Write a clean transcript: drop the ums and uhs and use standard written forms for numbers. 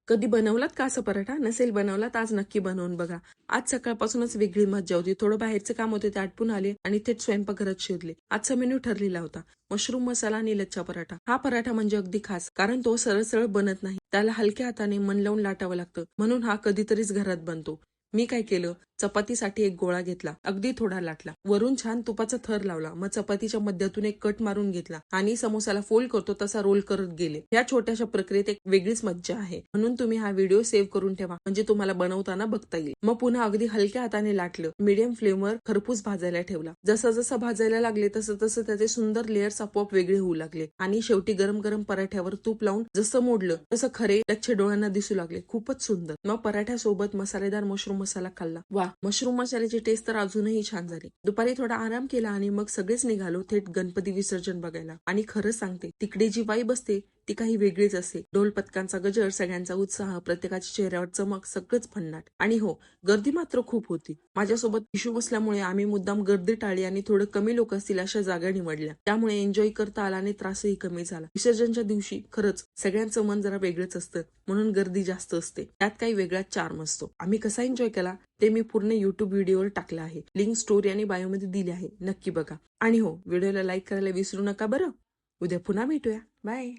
कधी बनवलात का असा पराठा? नसेल बनवला तर आज नक्की बनवून बघा. आज सकाळपासूनच वेगळी मज्जा होती. थोडं बाहेरचं काम होते ते आटपून आले आणि थेट स्वयंपाकघरात शिरले. आजचा मेन्यू ठरलेला होता. मशरूम मसाला आणि लच्छा पराठा. हा पराठा म्हणजे अगदी खास, कारण तो सरळ सरळ बनत नाही. त्याला हलक्या हाताने मन लावून लाटावं लागतं. म्हणून हा कधीतरीच घरात बनतो. मी काय केलं, चपातीसाठी एक गोळा घेतला, अगदी थोडा लाटला, वरून छान तुपाचा थर लावला, मग चपातीच्या मध्यातून एक कट मारून घेतला आणि समोसाला फोल्ड करतो तसा रोल करत गेले. या छोट्याशा प्रक्रियेत एक वेगळीच मज्जा आहे. म्हणून तुम्ही हा व्हिडिओ सेव्ह करून ठेवा, म्हणजे तुम्हाला बनवताना बघता येईल. मग पुन्हा अगदी हलक्या हाताने लाटलं, मीडियम फ्लेमवर खरपूस भाजायला ठेवला. जसं जसं भाजायला लागले तसं तसं त्याचे सुंदर लेयर्स आपोआप वेगळे होऊ लागले आणि शेवटी गरम गरम पराठ्यावर तूप लावून जसं मोडलं तसं खरे लच्छे डोळ्यांना दिसू लागले. खूपच सुंदर. मग पराठ्यासोबत मसालेदार मशरूम मसाला खाल्ला. वा, मशरूम मसाल्याची टेस्ट तर अजूनही छान झाली. दुपारी थोडा आराम केला आणि मग सगळेच निघालो थेट गणपती विसर्जन बघायला. आणि खरंच सांगते, तिकडे जी वाईब असते ती काही वेगळीच असते. ढोल पथकांचा गजर, सगळ्यांचा उत्साह, प्रत्येकाच्या चेहऱ्यावर चमक, सगळंच भन्नाट. आणि हो, गर्दी मात्र खूप होती. माझ्यासोबत इशू बसल्यामुळे आम्ही मुद्दाम गर्दी टाळली आणि थोडं कमी लोक असतील अशा जागा निवडल्या. त्यामुळे एन्जॉय करता आला आणि त्रासही कमी झाला. विसर्जनच्या दिवशी खरंच सगळ्यांचं मन जरा वेगळंच असतं, म्हणून गर्दी जास्त असते. त्यात काही वेगळाच चार्म असतो. आम्ही कसा एन्जॉय केला ते मी पूर्ण युट्यूब व्हिडिओवर टाकलं आहे. लिंक स्टोरी आणि बायोमध्ये दिली आहे, नक्की बघा. आणि हो, व्हिडिओला लाईक करायला विसरू नका बरं. उद्या पुन्हा भेटूया. बाय.